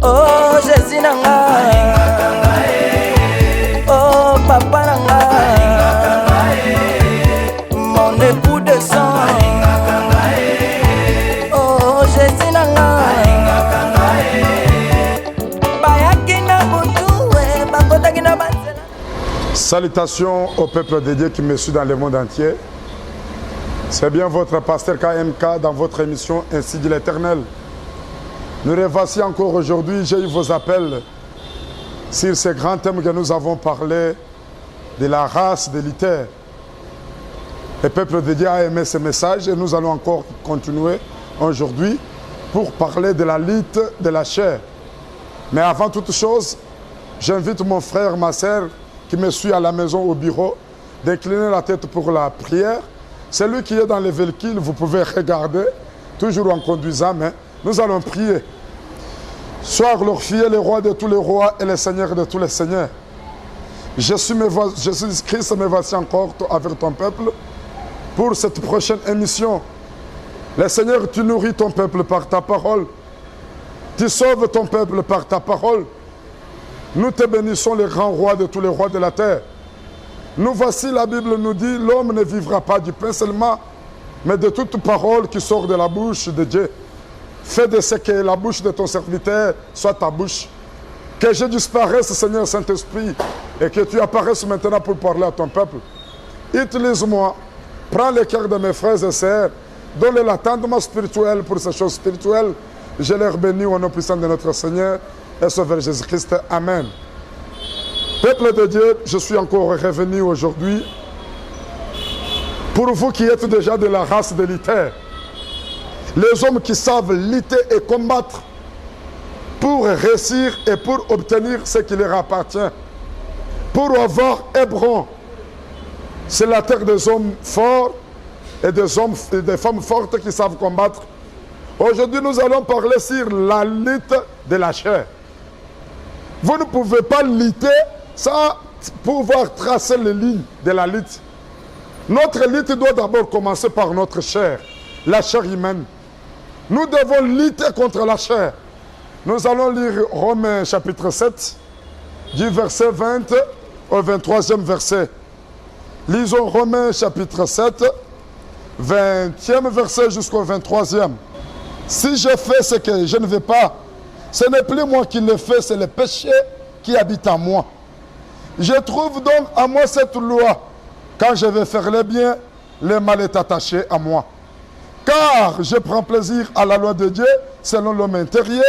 Oh Jésus nanga, oh papa nanga, mon époux de sang. Oh Jésus nanga, bayaki na butu, bakotaki na banzela. Salutations au peuple de Dieu qui me suit dans le monde entier. C'est bien votre pasteur KMK dans votre émission Ainsi dit l'Éternel. Nous revoici encore aujourd'hui. J'ai eu vos appels sur ce grand thème que nous avons parlé de la race de Luther. Le peuple de Dieu a aimé ce message et nous allons encore continuer aujourd'hui pour parler de la lutte de la chair. Mais avant toute chose, j'invite mon frère, ma soeur qui me suit à la maison au bureau d'incliner la tête pour la prière. Celui qui est dans le véhicule, vous pouvez regarder, toujours en conduisant, mais nous allons prier. Sois glorifié le roi de tous les rois et le seigneur de tous les seigneurs. Jésus-Christ, me voici encore avec ton peuple pour cette prochaine émission. Le Seigneur, tu nourris ton peuple par ta parole. Tu sauves ton peuple par ta parole. Nous te bénissons, le grand roi de tous les rois de la terre. Nous voici, la Bible nous dit, l'homme ne vivra pas du pain seulement, mais de toute parole qui sort de la bouche de Dieu. Fais de ce que la bouche de ton serviteur soit ta bouche. Que je disparaisse, Seigneur Saint-Esprit, et que tu apparaisses maintenant pour parler à ton peuple. Utilise-moi, prends le cœur de mes frères et sœurs, donne-leur l'attendement spirituel pour ces choses spirituelles. Je leur bénis au nom puissant de notre Seigneur et Sauveur Jésus-Christ. Amen. Peuple de Dieu, je suis encore revenu aujourd'hui pour vous qui êtes déjà de la race de Luther. Les hommes qui savent lutter et combattre pour réussir et pour obtenir ce qui leur appartient. Pour avoir Hébron, c'est la terre des hommes forts et des femmes fortes qui savent combattre. Aujourd'hui, nous allons parler sur la lutte de la chair. Vous ne pouvez pas lutter sans pouvoir tracer les lignes de la lutte. Notre lutte doit d'abord commencer par notre chair, la chair humaine. Nous devons lutter contre la chair. Nous allons lire Romains chapitre 7, du verset 20 au 23e verset. Lisons Romains chapitre 7, 20e verset jusqu'au 23e. Si je fais ce que je ne veux pas, ce n'est plus moi qui le fais, c'est le péché qui habite en moi. Je trouve donc à moi cette loi. Quand je vais faire le bien, le mal est attaché à moi. Car je prends plaisir à la loi de Dieu selon l'homme intérieur,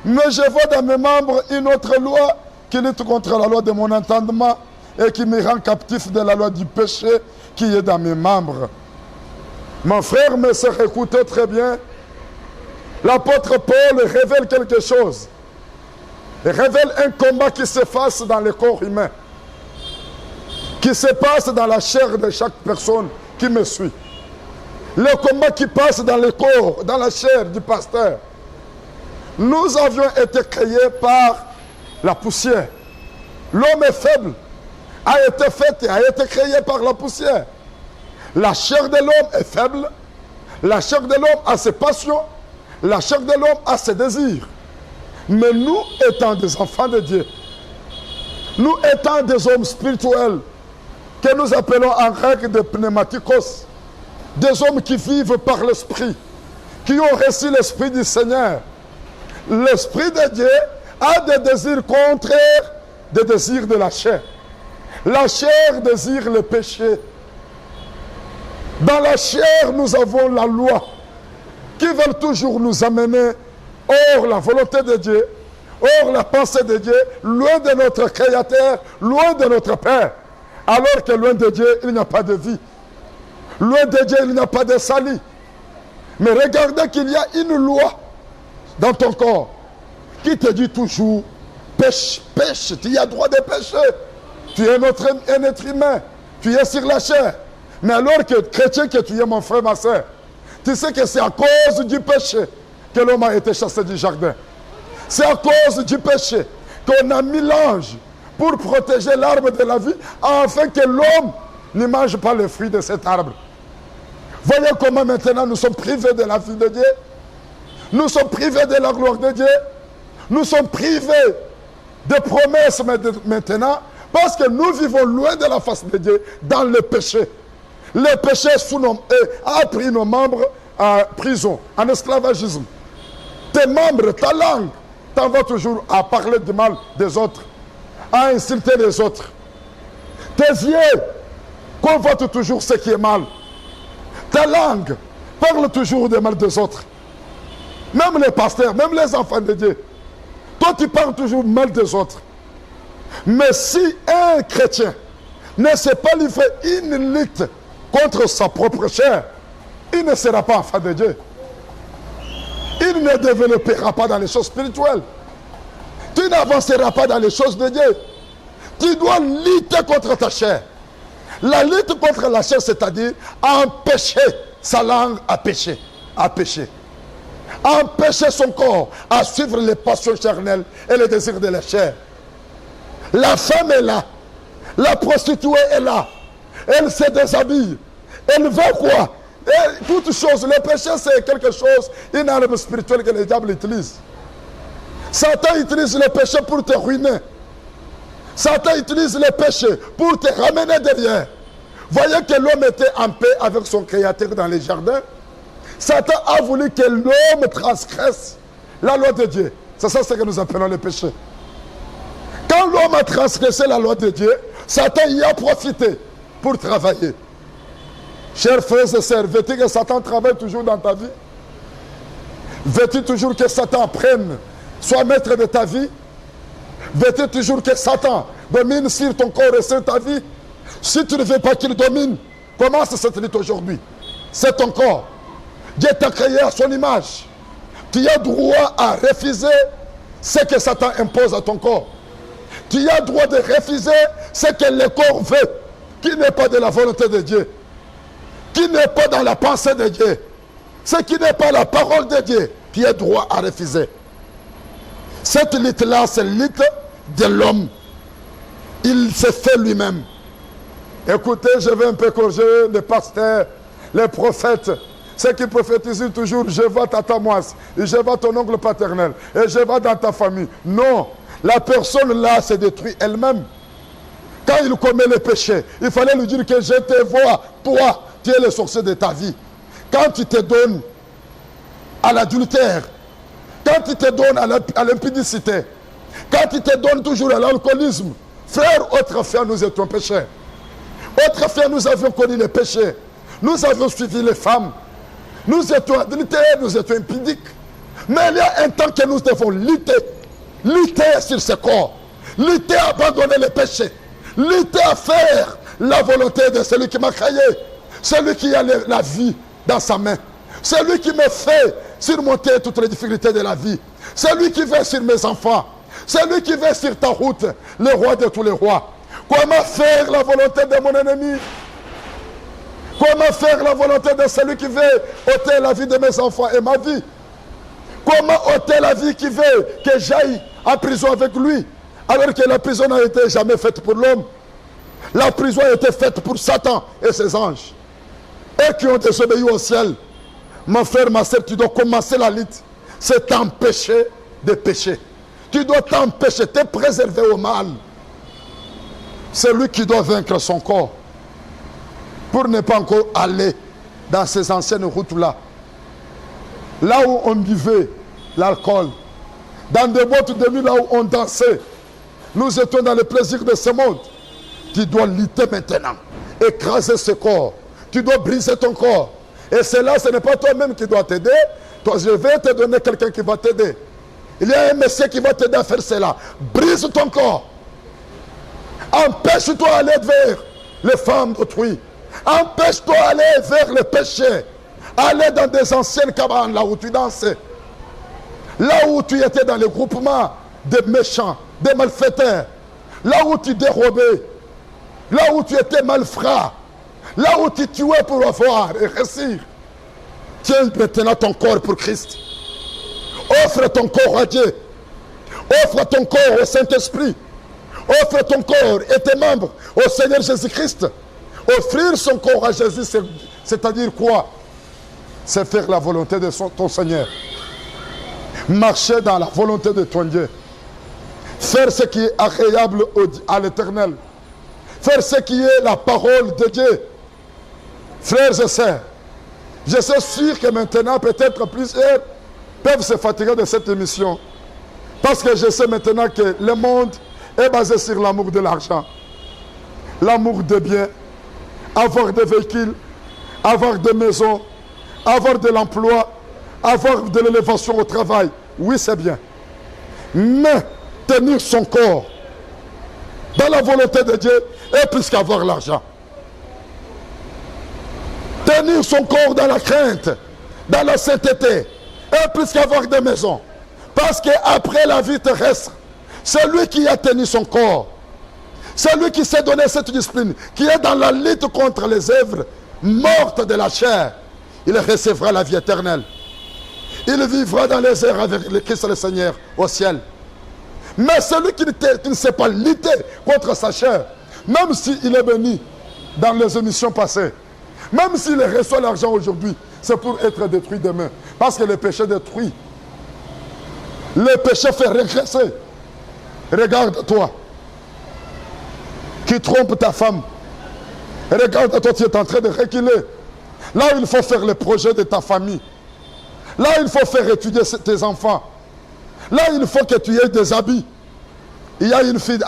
mais je vois dans mes membres une autre loi qui lutte contre la loi de mon entendement et qui me rend captif de la loi du péché qui est dans mes membres. Mon frère, mes sœurs, écoutez très bien. L'apôtre Paul révèle quelque chose. Il révèle un combat qui se passe dans le corps humain, qui se passe dans la chair de chaque personne qui me suit. Le combat qui passe dans le corps, dans la chair du pasteur. Nous avions été créés par la poussière. L'homme est faible, a été fait et a été créé par la poussière. La chair de l'homme est faible, la chair de l'homme a ses passions, la chair de l'homme a ses désirs. Mais nous étant des enfants de Dieu, nous étant des hommes spirituels, que nous appelons en grec des pneumatikos, des hommes qui vivent par l'esprit, qui ont reçu l'esprit du Seigneur. L'esprit de Dieu a des désirs contraires des désirs de la chair. La chair désire le péché. Dans la chair, nous avons la loi qui veut toujours nous amener hors la volonté de Dieu, hors la pensée de Dieu, loin de notre Créateur, loin de notre Père. Alors que loin de Dieu, il n'y a pas de vie. Loin de Dieu, il n'y a pas de salut. Mais regardez qu'il y a une loi dans ton corps qui te dit toujours, pêche, pêche, tu as droit de pécher. Tu es un être humain, tu es sur la chair. Mais alors que chrétien que tu es, mon frère, ma soeur, tu sais que c'est à cause du péché que l'homme a été chassé du jardin. C'est à cause du péché qu'on a mis l'ange pour protéger l'arbre de la vie, afin que l'homme ne mange pas le fruit de cet arbre. Voyez comment maintenant nous sommes privés de la vie de Dieu. Nous sommes privés de la gloire de Dieu. Nous sommes privés de promesses maintenant parce que nous vivons loin de la face de Dieu dans le péché. Le péché a pris nos membres en prison, en esclavagisme. Tes membres, ta langue, t'en vas toujours à parler du mal des autres, à insulter les autres. Tes yeux convoitent toujours ce qui est mal. Ta langue parle toujours du mal des autres. Même les pasteurs, même les enfants de Dieu. Toi, tu parles toujours mal des autres. Mais si un chrétien ne sait pas livrer une lutte contre sa propre chair, il ne sera pas enfant de Dieu. Il ne développera pas dans les choses spirituelles. Tu n'avanceras pas dans les choses de Dieu. Tu dois lutter contre ta chair. La lutte contre la chair, c'est-à-dire empêcher sa langue à pécher. À pécher. Empêcher son corps à suivre les passions charnelles et les désirs de la chair. La femme est là. La prostituée est là. Elle se déshabille. Elle veut quoi? Et toute chose. Le péché, c'est quelque chose, une arme spirituelle que le diable utilise. Satan utilise le péché pour te ruiner. Satan utilise le péché pour te ramener derrière. Voyez que l'homme était en paix avec son créateur dans les jardins. Satan a voulu que l'homme transgresse la loi de Dieu. C'est ça ce que nous appelons le péché. Quand l'homme a transgressé la loi de Dieu, Satan y a profité pour travailler. Chers frères et sœurs, veux-tu que Satan travaille toujours dans ta vie? Veux-tu toujours que Satan prenne, soit maître de ta vie? Veux-tu toujours que Satan domine sur ton corps et sur ta vie? Si tu ne veux pas qu'il domine, commence cette lutte aujourd'hui. C'est ton corps. Dieu t'a créé à son image. Tu as droit à refuser ce que Satan impose à ton corps. Tu as droit de refuser ce que le corps veut, qui n'est pas de la volonté de Dieu, qui n'est pas dans la pensée de Dieu, ce qui n'est pas la parole de Dieu. Tu as droit à refuser. Cette lutte-là, c'est la lutte de l'homme. Il se fait lui-même. Écoutez, je vais un peu corriger les pasteurs, les prophètes, ceux qui prophétisent toujours, je vois ta tamoise, et je vois ton oncle paternel, et je vois dans ta famille. Non, la personne là se détruit elle-même. Quand il commet le péché, il fallait lui dire que je te vois, toi, tu es le sorcier de ta vie. Quand tu te donnes à l'adultère, quand tu te donnes à l'impudicité, quand tu te donnes toujours à l'alcoolisme, frère, autrefois nous étions pécheurs. Autrefois nous avions connu le péché. Nous avions suivi les femmes. Nous étions adultères, nous étions impudiques. Mais il y a un temps que nous devons lutter. Lutter sur ce corps. Lutter à abandonner le péché. Lutter à faire la volonté de celui qui m'a créé. Celui qui a la vie dans sa main. Celui qui me fait surmonter toutes les difficultés de la vie. Celui qui veut sur mes enfants. Celui qui veut sur ta route, le roi de tous les rois. Comment faire la volonté de mon ennemi? Comment faire la volonté de celui qui veut ôter la vie de mes enfants et ma vie? Comment ôter la vie qui veut que j'aille en prison avec lui? Alors que la prison n'a été jamais faite pour l'homme. La prison a été faite pour Satan et ses anges. Eux qui ont désobéi au ciel. Mon frère, ma soeur, tu dois commencer la lutte. C'est t'empêcher de pécher. Tu dois t'empêcher, te préserver au mal. C'est lui qui doit vaincre son corps. Pour ne pas encore aller dans ces anciennes routes-là. Là où on buvait l'alcool. Dans des boîtes de nuit, là où on dansait. Nous étions dans le plaisir de ce monde. Tu dois lutter maintenant. Écraser ce corps. Tu dois briser ton corps. Et cela, ce n'est pas toi-même qui dois t'aider. Toi, je vais te donner quelqu'un qui va t'aider. Il y a un monsieur qui va t'aider à faire cela. Brise ton corps. Empêche-toi d'aller vers les femmes d'autrui. Empêche-toi d'aller vers le péché. Aller dans des anciennes cabanes, là où tu dansais. Là où tu étais dans le groupement des méchants, des malfaiteurs. Là où tu dérobais. Là où tu étais malfrat. Là où tu tuais pour avoir et réussir. Tiens maintenant ton corps pour Christ. Offre ton corps à Dieu. Offre ton corps au Saint-Esprit. Offre ton corps et tes membres au Seigneur Jésus-Christ. Offrir son corps à Jésus, c'est-à-dire quoi? C'est faire la volonté de ton Seigneur. Marcher dans la volonté de ton Dieu. Faire ce qui est agréable à l'Éternel. Faire ce qui est la parole de Dieu. Frères et sœurs, je suis sûr que maintenant, peut-être plusieurs peuvent se fatiguer de cette émission. Parce que je sais maintenant que le monde est basé sur l'amour de l'argent. L'amour des biens. Avoir des véhicules. Avoir des maisons. Avoir de l'emploi. Avoir de l'élévation au travail. Oui, c'est bien. Mais tenir son corps dans la volonté de Dieu est plus qu'avoir l'argent. Tenir son corps dans la crainte, dans la sainteté, est plus qu'avoir des maisons. Parce qu'après la vie terrestre, celui qui a tenu son corps, celui qui s'est donné cette discipline, qui est dans la lutte contre les œuvres mortes de la chair, il recevra la vie éternelle. Il vivra dans les airs avec le Christ le Seigneur au ciel. Mais celui qui ne sait pas lutter contre sa chair, même s'il est béni dans les émissions passées, même s'il reçoit l'argent aujourd'hui, c'est pour être détruit demain. Parce que le péché détruit. Le péché fait régresser. Regarde-toi. Qui trompe ta femme. Regarde-toi, tu es en train de reculer. Là où il faut faire le projet de ta famille. Là où il faut faire étudier tes enfants. Là où il faut que tu aies des habits. Il y a une fille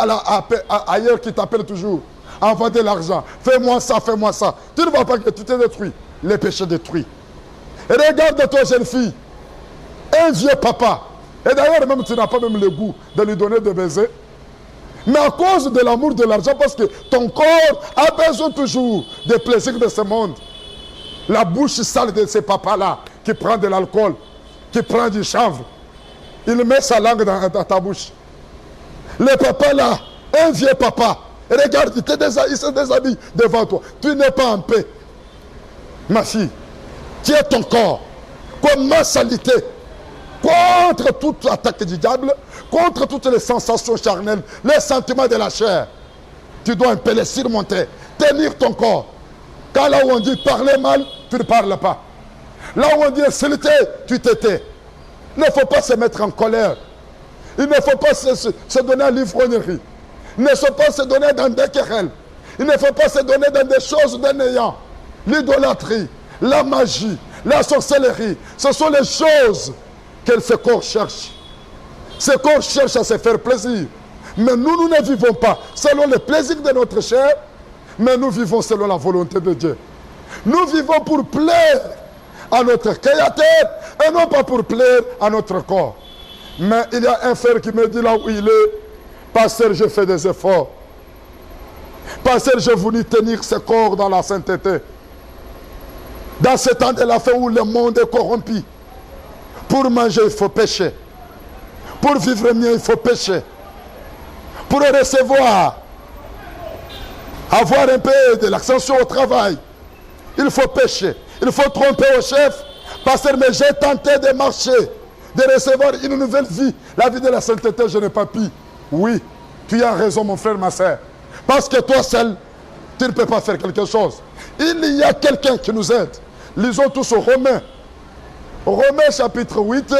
ailleurs qui t'appelle toujours. Envoie de l'argent. Fais-moi ça, fais-moi ça. Tu ne vois pas que tu t'es détruit. Les péchés détruits. Et regarde-toi, jeune fille. Un vieux papa. Et d'ailleurs, même tu n'as pas même le goût de lui donner des baisers. Mais à cause de l'amour de l'argent, parce que ton corps a besoin toujours des plaisirs de ce monde. La bouche sale de ces papas-là, qui prend de l'alcool, qui prend du chanvre. Il met sa langue dans ta bouche. Le papa là, un vieux papa. Regarde, il se déshabille devant toi. Tu n'es pas en paix. Ma fille, tiens ton corps comme ma saleté contre toute attaque du diable, contre toutes les sensations charnelles, les sentiments de la chair. Tu dois un peu les surmonter, tenir ton corps. Quand là où on dit parler mal, tu ne parles pas. Là où on dit insulter, tu t'étais. Il ne faut pas se mettre en colère. Il ne faut pas se donner à l'ivrognerie. Il ne faut pas se donner dans des querelles. Il ne faut pas se donner dans des choses de néant. L'idolâtrie, la magie, la sorcellerie, ce sont les choses que ce corps cherche. Ce corps cherche à se faire plaisir. Mais nous ne vivons pas selon les plaisirs de notre chair, mais nous vivons selon la volonté de Dieu. Nous vivons pour plaire à notre créateur et non pas pour plaire à notre corps. Mais il y a un frère qui me dit là où il est, pasteur, je fais des efforts. Pasteur, je voulais tenir ce corps dans la sainteté. Dans ce temps de la fin où le monde est corrompu, pour manger, il faut pécher. Pour vivre mieux, il faut pécher. Pour recevoir, avoir un peu de l'ascension au travail, il faut pécher. Il faut tromper au chef. Pasteur, mais j'ai tenté de marcher, de recevoir une nouvelle vie. La vie de la sainteté, je n'ai pas pu. Oui, tu as raison, mon frère, ma soeur. Parce que toi seul, tu ne peux pas faire quelque chose. Il y a quelqu'un qui nous aide. Lisons tous au Romains. Romains chapitre 8.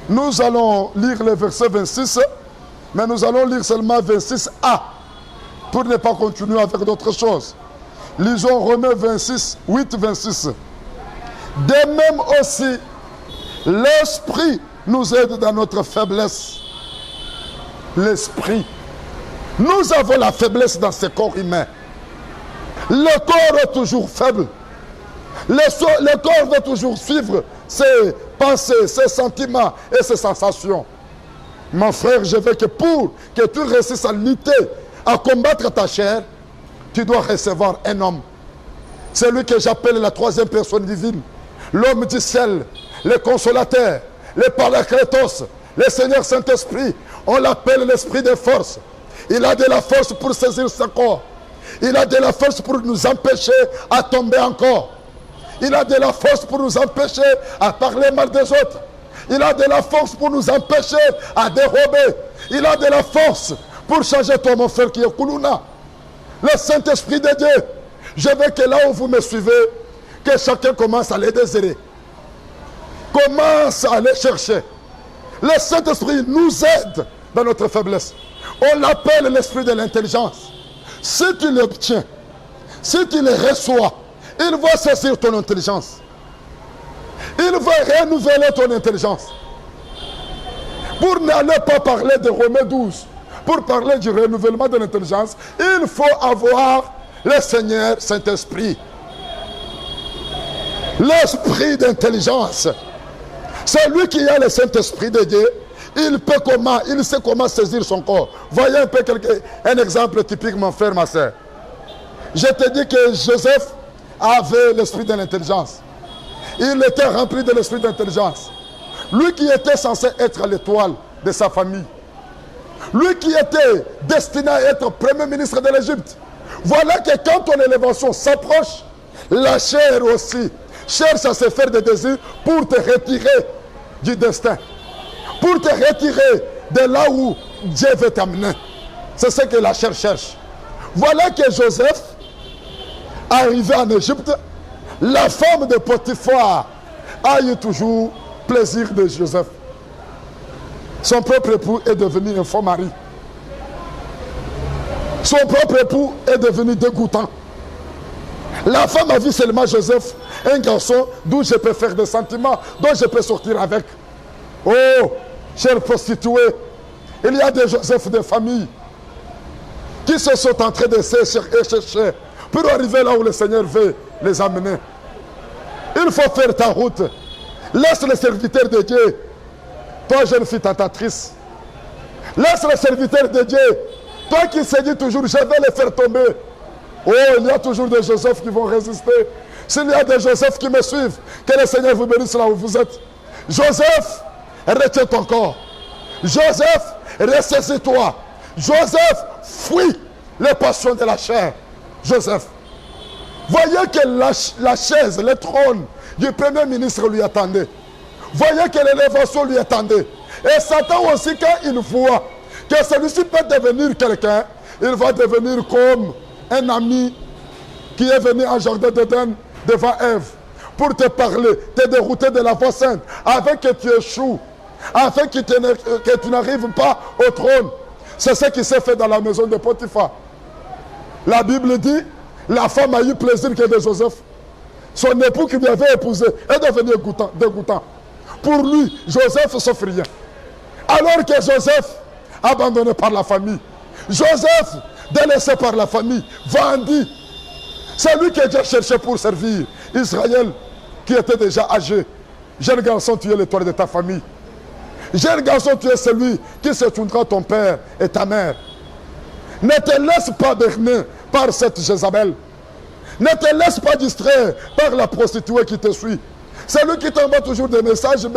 Nous allons lire le verset 26. Mais nous allons lire seulement 26a. Pour ne pas continuer avec d'autres choses. Lisons Romains 26, 8, 26. De même aussi, l'Esprit nous aide dans notre faiblesse. L'Esprit. Nous avons la faiblesse dans ce corps humain. Le corps est toujours faible. Le corps veut toujours suivre ses pensées, ses sentiments et ses sensations. Mon frère, je veux que pour que tu réussisses à lutter, à combattre ta chair, tu dois recevoir un homme. C'est lui que j'appelle la troisième personne divine. L'homme du ciel, le consolateur, le paraclétos, le Seigneur Saint-Esprit. On l'appelle l'esprit de force. Il a de la force pour saisir ce corps. Il a de la force pour nous empêcher à tomber encore. Il a de la force pour nous empêcher à parler mal des autres. Il a de la force pour nous empêcher à dérober. Il a de la force pour changer toi, mon frère, qui est Koulouna. Le Saint-Esprit de Dieu. Je veux que là où vous me suivez, que chacun commence à les désirer. Commence à les chercher. Le Saint-Esprit nous aide dans notre faiblesse. On l'appelle l'esprit de l'intelligence. Si tu l'obtiens, si tu le reçois, il va saisir ton intelligence. Il va renouveler ton intelligence. Pour n'aller pas parler de Romains 12, pour parler du renouvellement de l'intelligence, il faut avoir le Seigneur Saint-Esprit. L'esprit d'intelligence. Celui qui a le Saint-Esprit de Dieu, il sait comment saisir son corps. Voyez un peu un exemple typique, mon frère, ma soeur. Je te dis que Joseph avait l'esprit de l'intelligence. Il était rempli de l'esprit d'intelligence. Lui qui était censé être l'étoile de sa famille. Lui qui était destiné à être premier ministre de l'Égypte. Voilà que quand ton élévation s'approche, la chair aussi cherche à se faire des désirs pour te retirer du destin. Pour te retirer de là où Dieu veut t'amener. C'est ce que la chair cherche. Voilà que Joseph, arrivé en Égypte, la femme de Potiphar a eu toujours plaisir de Joseph. Son propre époux est devenu un faux mari. Son propre époux est devenu dégoûtant. La femme a vu seulement Joseph, un garçon d'où je peux faire des sentiments, dont je peux sortir avec. Oh, chers prostituées, il y a des Joseph de famille qui se sont en train de chercher pour arriver là où le Seigneur veut les amener. Il faut faire ta route. Laisse le serviteur de Dieu. Toi, jeune fille tentatrice. Laisse le serviteur de Dieu. Toi qui se dis toujours, je vais les faire tomber. Oh, il y a toujours des Joseph qui vont résister. S'il y a des Joseph qui me suivent, que le Seigneur vous bénisse là où vous êtes. Joseph, retiens ton corps. Joseph, ressaisis-toi. Joseph, fuis les passions de la chair. Joseph. Voyez que la chaise, le trône du premier ministre lui attendait. Voyez que l'élévation lui attendait. Et Satan aussi, quand il voit que celui-ci peut devenir quelqu'un, il va devenir comme un ami qui est venu en jardin d'Éden devant Ève pour te parler, te dérouter de la voie sainte, afin que tu échoues, afin que tu n'arrives pas au trône. C'est ce qui s'est fait dans la maison de Potiphar. La Bible dit, la femme a eu plaisir que de Joseph. Son époux qui lui avait épousé est devenu dégoûtant. Pour lui, Joseph s'offre rien. Alors que Joseph, abandonné par la famille, Joseph, délaissé par la famille, vendu. C'est lui que Dieu cherchait pour servir Israël, qui était déjà âgé. Jeune garçon, tu es l'étoile de ta famille. Jeune garçon, tu es celui qui se tournera ton père et ta mère. Ne te laisse pas berner par cette Jézabel. Ne te laisse pas distraire par la prostituée qui te suit. Celui qui t'envoie toujours des messages,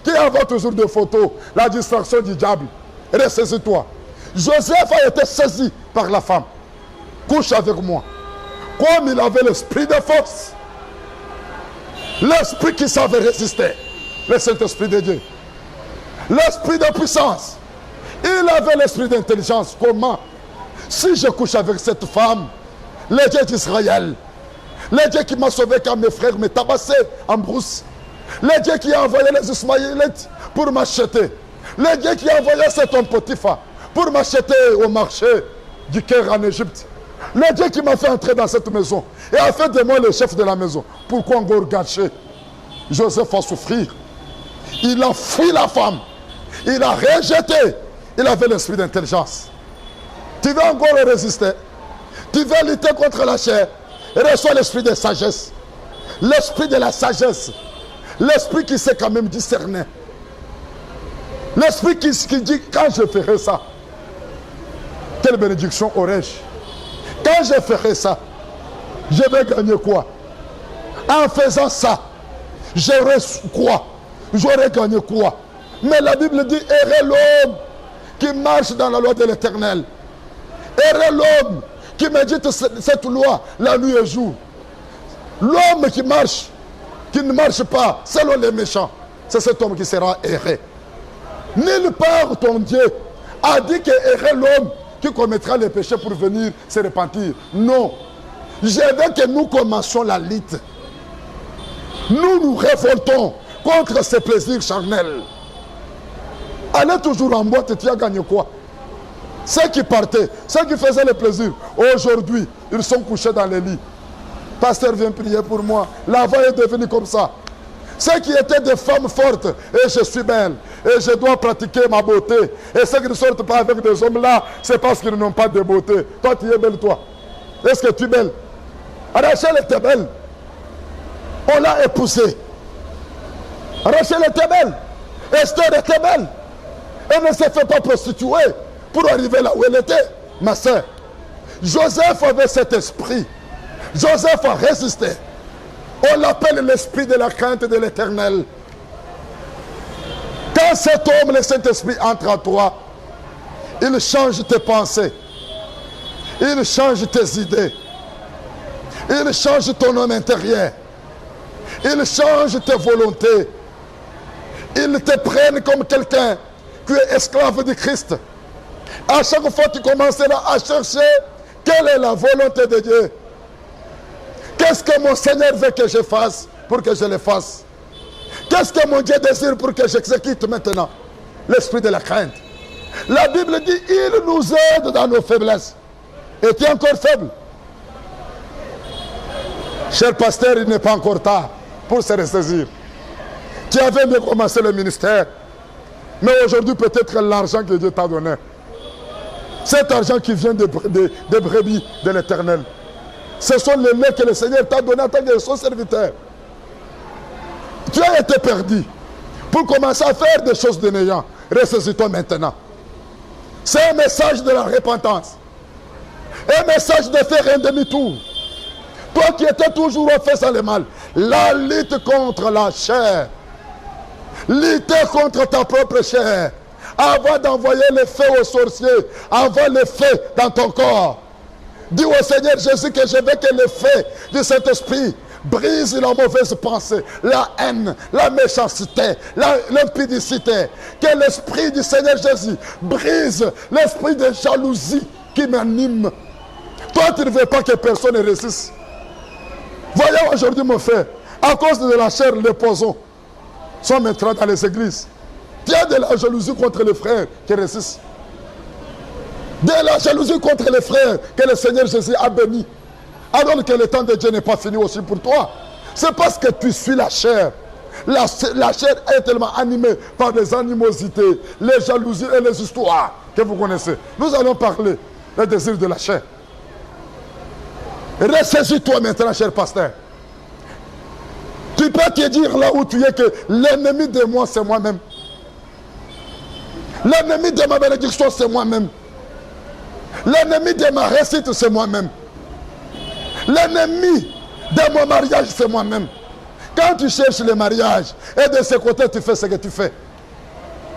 qui envoie toujours des photos. La distraction du diable. Ressaisis-toi. Joseph a été saisi par la femme. Couche avec moi. Comme il avait l'esprit de force. L'esprit qui savait résister. Le Saint-Esprit de Dieu. L'esprit de puissance. Il avait l'esprit d'intelligence. Comment? Si je couche avec cette femme, le Dieu d'Israël, le Dieu qui m'a sauvé quand mes frères me tabassaient en brousse, le Dieu qui a envoyé les Ismaélites pour m'acheter, le Dieu qui a envoyé cet homme Potiphar pour m'acheter au marché du Caire en Égypte, le Dieu qui m'a fait entrer dans cette maison et a fait de moi le chef de la maison. Pourquoi encore gâcher? Joseph a souffrir. Il a fui la femme. Il a rejeté. Il avait l'esprit d'intelligence. Tu veux encore résister? Tu veux lutter contre la chair? Reçois l'esprit de sagesse. L'esprit de la sagesse. L'esprit qui sait quand même discerner. L'esprit qui dit, quand je ferai ça, quelle bénédiction aurais-je? Quand je ferai ça, je vais gagner quoi? En faisant ça, j'aurai quoi? J'aurai gagné quoi? Mais la Bible dit, errez l'homme qui marche dans la loi de l'Éternel. Errez l'homme qui médite cette loi la nuit et jour. L'homme qui ne marche pas selon les méchants, c'est cet homme qui sera erré. Nulle part ton Dieu a dit que errez l'homme qui commettra les péchés pour venir se repentir. Non. Je veux que nous commencions la lutte. Nous nous révoltons contre ces plaisirs charnels. Allez toujours en boîte et tu as gagné quoi? Ceux qui partaient, ceux qui faisaient le plaisir, aujourd'hui, ils sont couchés dans les lits. Pasteur, viens prier pour moi. La voix est devenue comme ça. Ceux qui étaient des femmes fortes, et je suis belle, et je dois pratiquer ma beauté. Et ceux qui ne sortent pas avec des hommes là, c'est parce qu'ils n'ont pas de beauté. Toi, tu es belle, toi. Est-ce que tu es belle? Rachel était belle. On l'a épousée. Rachel était belle. Esther était belle. Elle ne s'est fait pas prostituer pour arriver là où elle était, ma soeur. Joseph avait cet esprit. Joseph a résisté. On l'appelle l'esprit de la crainte de l'Éternel. Quand cet homme, le Saint-Esprit, entre en toi, il change tes pensées. Il change tes idées. Il change ton homme intérieur. Il change tes volontés. Il te prenne comme quelqu'un qui est esclave de Christ. À chaque fois, tu commenceras à chercher quelle est la volonté de Dieu. Qu'est-ce que mon Seigneur veut que je fasse pour que je le fasse? Qu'est-ce que mon Dieu désire pour que j'exécute maintenant? L'esprit de la crainte. La Bible dit, il nous aide dans nos faiblesses. Et tu es encore faible. Cher pasteur, il n'est pas encore tard pour se ressaisir. Tu avais bien commencé le ministère. Mais aujourd'hui, peut-être l'argent que Dieu t'a donné. Cet argent qui vient des brebis de l'Éternel. Ce sont les laits que le Seigneur t'a donné en tant que son serviteur. Tu as été perdu. Pour commencer à faire des choses de néant, ressaisis-toi maintenant. C'est un message de la repentance. Un message de faire un demi-tour. Toi qui étais toujours en faisant le mal. La lutte contre la chair. Lutter contre ta propre chair. Avant d'envoyer le feu aux sorciers, envoie le feu dans ton corps. Dis au Seigneur Jésus que je veux que le feu du Saint-Esprit brise la mauvaise pensée, la haine, la méchanceté, l'impudicité. Que l'Esprit du Seigneur Jésus brise l'esprit de jalousie qui m'anime. Toi, tu ne veux pas que personne ne résiste. Voyons aujourd'hui, mon frère, à cause de la chair, les poisons sont maintenant dans les églises. Il y a de la jalousie contre les frères qui résistent. De la jalousie contre les frères que le Seigneur Jésus a béni. Alors que le temps de Dieu n'est pas fini aussi pour toi. C'est parce que tu suis la chair. La chair est tellement animée par des animosités, les jalousies et les histoires que vous connaissez. Nous allons parler des désirs de la chair. Ressaisis-toi maintenant, cher pasteur. Tu peux te dire là où tu es que l'ennemi de moi, c'est moi-même. L'ennemi de ma bénédiction, c'est moi-même. L'ennemi de ma réussite, c'est moi-même. L'ennemi de mon mariage, c'est moi-même. Quand tu cherches le mariage, et de ce côté, tu fais ce que tu fais.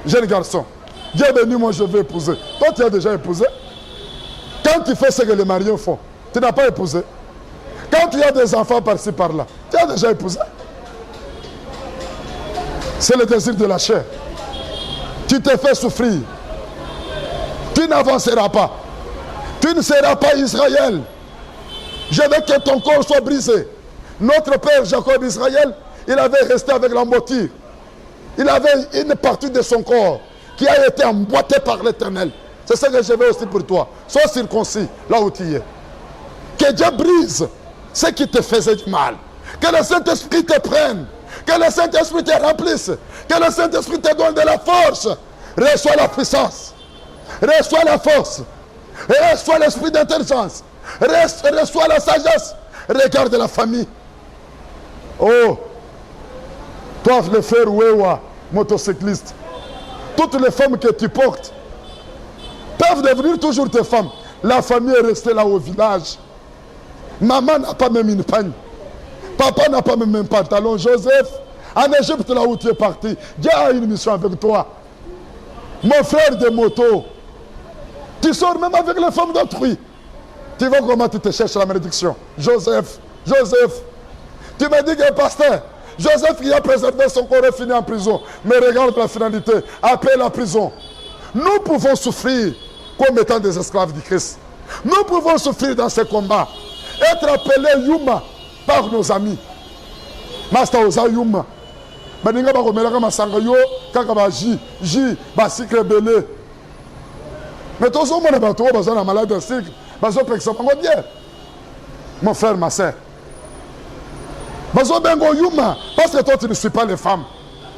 Jeune garçon, Dieu béni, moi je veux épouser. Toi, tu as déjà épousé. Quand tu fais ce que les mariés font, tu n'as pas épousé. Quand tu as des enfants par-ci, par-là, tu as déjà épousé. C'est le désir de la chair. Tu te fais souffrir. Tu n'avanceras pas. Tu ne seras pas Israël. Je veux que ton corps soit brisé. Notre père Jacob Israël, il avait resté avec la moitié. Il avait une partie de son corps qui a été emboîtée par l'Éternel. C'est ce que je veux aussi pour toi. Sois circoncis là où tu es. Que Dieu brise ce qui te faisait du mal. Que le Saint-Esprit te prenne. Que le Saint-Esprit te remplisse. Que le Saint-Esprit te donne de la force. Reçois la puissance. Reçois la force. Reçois l'esprit d'intelligence. Reçois la sagesse. Regarde la famille. Oh, toi le frère Wewa, motocycliste, toutes les femmes que tu portes peuvent devenir toujours tes femmes. La famille est restée là au village. Maman n'a pas même une pagne. Papa n'a pas même un pantalon. Joseph, en Égypte là où tu es parti, Dieu a une mission avec toi. Mon frère de moto, tu sors même avec les femmes d'autrui. Tu vois comment tu te cherches la malédiction. Joseph, tu me dis que pasteur, Joseph qui a préservé son corps est fini en prison. Mais regarde la finalité, après la prison. Nous pouvons souffrir comme étant des esclaves du Christ. Nous pouvons souffrir dans ces combats, être appelés Yuma par nos amis. Master Oza Yuma. Baninga ba komelaka masanga yo kaka ba ji ba sikre belé. Mais tous on a bato bazo na malade de cycle, bazo peksa bango bien. Mon frère, ma soeur. Bazo bengo Yuma parce que toi tu ne suis pas les femmes.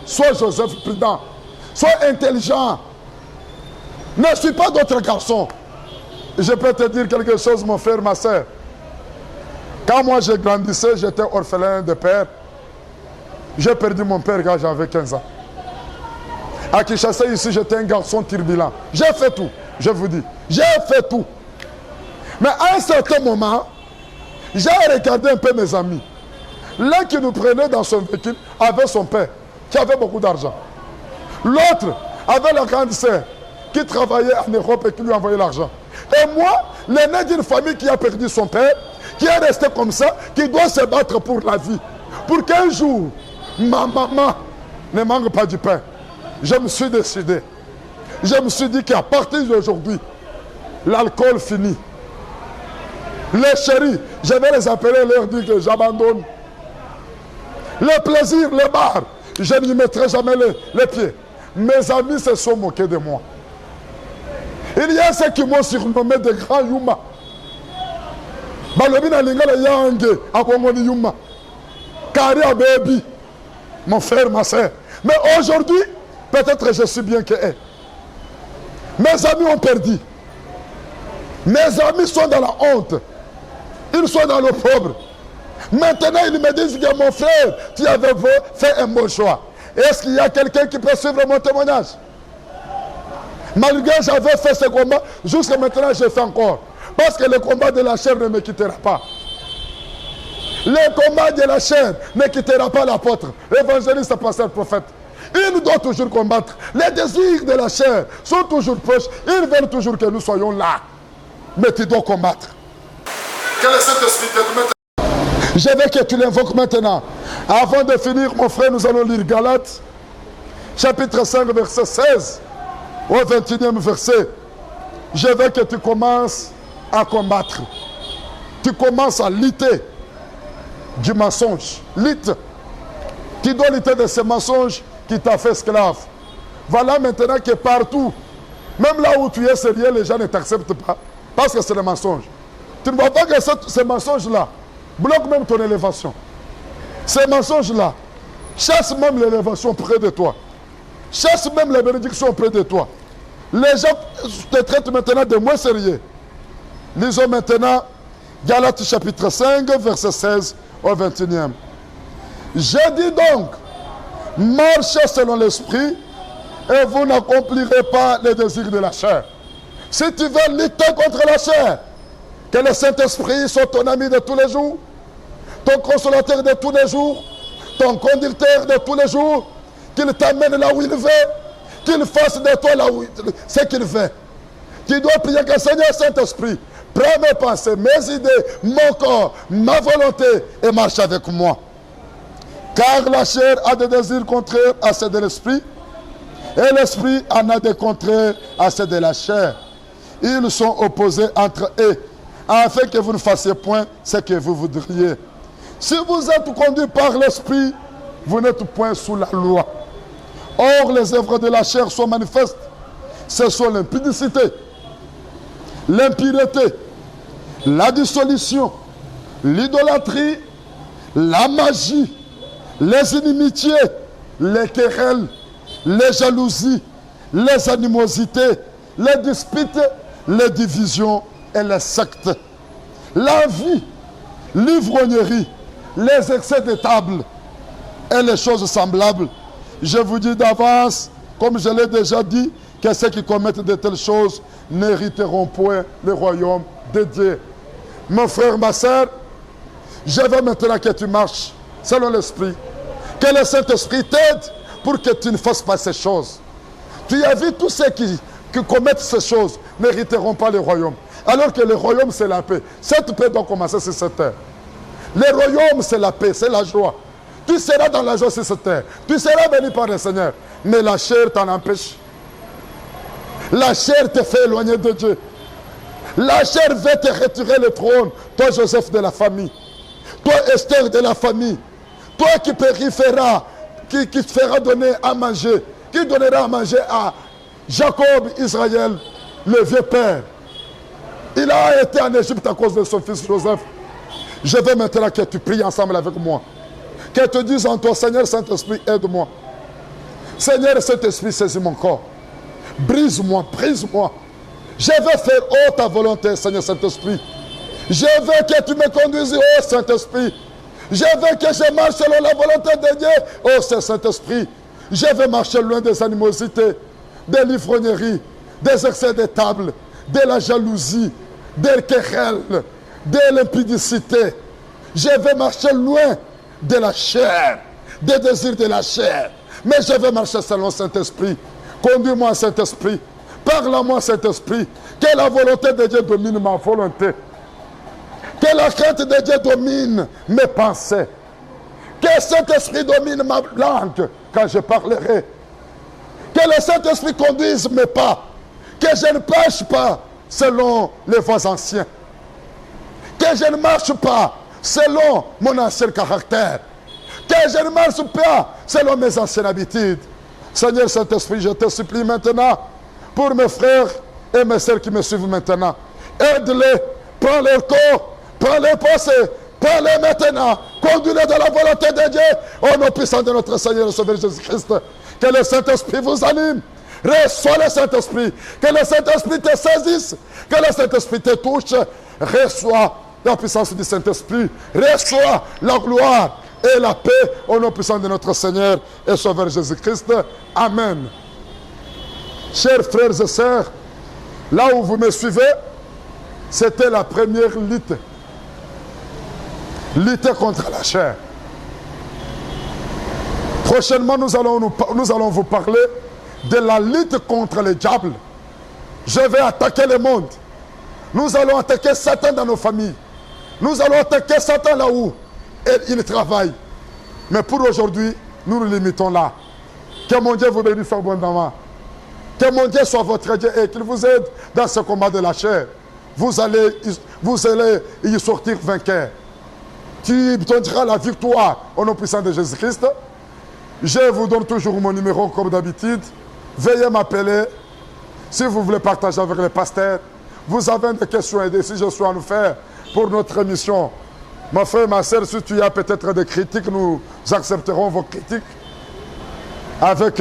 Sois Joseph prudent, sois intelligent. Ne suis pas d'autres garçons. Je peux te dire quelque chose, mon frère, ma soeur. Quand moi j'ai grandissé, j'étais orphelin de père. J'ai perdu mon père quand j'avais 15 ans. À Kinshasa, ici, j'étais un garçon turbulent. J'ai fait tout, je vous dis. J'ai fait tout. Mais à un certain moment, j'ai regardé un peu mes amis. L'un qui nous prenait dans son véhicule avait son père, qui avait beaucoup d'argent. L'autre avait la grande sœur, qui travaillait en Europe et qui lui envoyait l'argent. Et moi, l'aîné d'une famille qui a perdu son père, qui est resté comme ça, qui doit se battre pour la vie. Pour qu'un jour, ma maman ne manque pas du pain. Je me suis décidé. Je me suis dit qu'à partir d'aujourd'hui, l'alcool finit. Les chéris, je vais les appeler et leur dire que j'abandonne. Le plaisir, le bar, je n'y mettrai jamais les pieds. Mes amis se sont moqués de moi. Il y a ceux qui m'ont surnommé de grands Yuma. Balobina lingala yange, akongoni Yuma. Karia baby. Mon frère, ma soeur. Mais aujourd'hui, peut-être je suis bien que eux. Mes amis ont perdu. Mes amis sont dans la honte. Ils sont dans le pauvre. Maintenant, ils me disent que mon frère, tu avais fait un bon choix. Est-ce qu'il y a quelqu'un qui peut suivre mon témoignage? Malgré que j'avais fait ce combat, jusqu'à maintenant, je fais encore. Parce que le combat de la chair ne me quittera pas. Le combat de la chair ne quittera pas l'apôtre, l'évangéliste, pasteur, prophète. Il doit toujours combattre. Les désirs de la chair sont toujours proches. Ils veulent toujours que nous soyons là. Mais tu dois combattre. Quel est cet esprit que tu mets? Je veux que tu l'invoques maintenant. Avant de finir, mon frère, nous allons lire Galates, chapitre 5, verset 16, au 21e verset. Je veux que tu commences à combattre. Tu commences à lutter du mensonge. Lutte. Tu dois lutter de ce mensonge qui t'a fait esclave. Voilà maintenant que partout, même là où tu es sérieux, les gens ne t'acceptent pas. Parce que c'est le mensonge. Tu ne vois pas que ce mensonge-là bloque même ton élévation. Ces mensonges-là chassent même l'élévation près de toi. Chassent même les bénédictions près de toi. Les gens te traitent maintenant de moins sérieux. Lisons maintenant Galates chapitre 5, verset 16 au 21e. Je dis donc, marchez selon l'esprit et vous n'accomplirez pas les désirs de la chair. Si tu veux lutter contre la chair, que le Saint-Esprit soit ton ami de tous les jours, ton consolateur de tous les jours, ton conducteur de tous les jours, qu'il t'amène là où il veut, qu'il fasse de toi là où ce qu'il veut. Tu dois prier que Seigneur Saint-Esprit, prends mes pensées, mes idées, mon corps, ma volonté et marche avec moi. Car la chair a des désirs contraires à ceux de l'esprit et l'esprit en a des contraires à ceux de la chair. Ils sont opposés entre eux afin que vous ne fassiez point ce que vous voudriez. Si vous êtes conduit par l'esprit, vous n'êtes point sous la loi. Or, les œuvres de la chair sont manifestes. Ce sont l'impudicité, l'impureté, la dissolution, l'idolâtrie, la magie, les inimitiés, les querelles, les jalousies, les animosités, les disputes, les divisions et les sectes, l'envie, l'ivrognerie, les excès de table et les choses semblables. Je vous dis d'avance, comme je l'ai déjà dit, que ceux qui commettent de telles choses n'hériteront point le royaume de Dieu. Mon frère, ma soeur, je veux maintenant que tu marches selon l'Esprit. Que le Saint-Esprit t'aide pour que tu ne fasses pas ces choses. Tu as vu tous ceux qui commettent ces choses n'hériteront pas le royaume. Alors que le royaume, c'est la paix. Cette paix doit commencer sur cette terre. Le royaume, c'est la paix, c'est la joie. Tu seras dans la joie sur cette terre. Tu seras béni par le Seigneur. Mais la chair t'en empêche. La chair te fait éloigner de Dieu. La chair veut te retirer le trône. Toi, Joseph de la famille. Toi, Esther de la famille. Toi qui périféras, qui te fera donner à manger. Qui donnera à manger à Jacob, Israël, le vieux père. Il a été en Égypte à cause de son fils Joseph. Je veux maintenant que tu pries ensemble avec moi. Que tu dises en toi, Seigneur Saint-Esprit, aide-moi. Seigneur Saint-Esprit, saisis mon corps. Brise-moi, brise-moi. Je veux faire ta volonté, Seigneur Saint-Esprit. Je veux que tu me conduises, Saint-Esprit. Je veux que je marche selon la volonté de Dieu, Saint-Esprit. Je veux marcher loin des animosités, des livrogneries, des excès de table, de la jalousie, des querelles, de l'impudicité. Je veux marcher loin de la chair, des désirs de la chair. Mais je veux marcher selon Saint-Esprit. Conduis-moi, Saint-Esprit. Parle à moi, Saint-Esprit. Que la volonté de Dieu domine ma volonté. Que la crainte de Dieu domine mes pensées. Que Saint-Esprit domine ma langue quand je parlerai. Que le Saint-Esprit conduise mes pas. Que je ne pêche pas selon les voies anciennes. Que je ne marche pas selon mon ancien caractère. Que je ne marche pas selon mes anciennes habitudes. Seigneur Saint-Esprit, je te supplie maintenant pour mes frères et mes sœurs qui me suivent maintenant. Aide-les, prends leur corps, prends leurs pensées, prends-les maintenant. Conduis-les dans la volonté de Dieu. Au nom puissant de notre Seigneur et Sauveur Jésus-Christ. Que le Saint-Esprit vous anime. Reçois le Saint-Esprit. Que le Saint-Esprit te saisisse. Que le Saint-Esprit te touche. Reçois la puissance du Saint-Esprit. Reçois la gloire et la paix au nom puissant de notre Seigneur et Sauveur Jésus-Christ. Amen. Chers frères et sœurs, là où vous me suivez, c'était la première lutte. Lutter contre la chair. Prochainement, nous allons vous parler de la lutte contre le diable. Je vais attaquer le monde. Nous allons attaquer Satan dans nos familles. Nous allons attaquer Satan là où il travaille. Mais pour aujourd'hui, nous nous limitons là. Que mon Dieu vous bénisse abondamment. Que mon Dieu soit votre Dieu et qu'il vous aide dans ce combat de la chair. Vous allez y sortir vainqueur. Tu donneras la victoire au nom puissant de Jésus-Christ. Je vous donne toujours mon numéro comme d'habitude. Veuillez m'appeler. Si vous voulez partager avec les pasteurs, vous avez des questions et des suggestions à nous faire pour notre émission. Ma frère, ma soeur, si tu as peut-être des critiques, nous accepterons vos critiques. Avec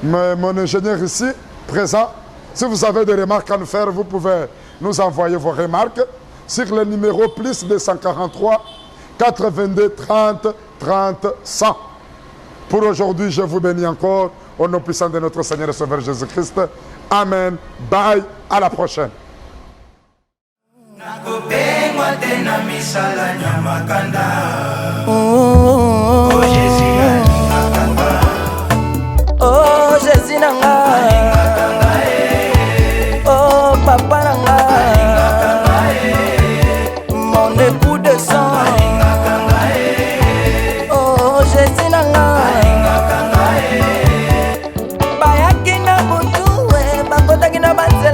mon ingénieur ici, présent. Si vous avez des remarques à nous faire, vous pouvez nous envoyer vos remarques sur le numéro plus 243 82 30 30 100. Pour aujourd'hui, je vous bénis encore au nom puissant de notre Seigneur et Sauveur Jésus-Christ. Amen. Bye. À la prochaine. Oh Jésus nanga, oh papa nanga, mon époux de sang.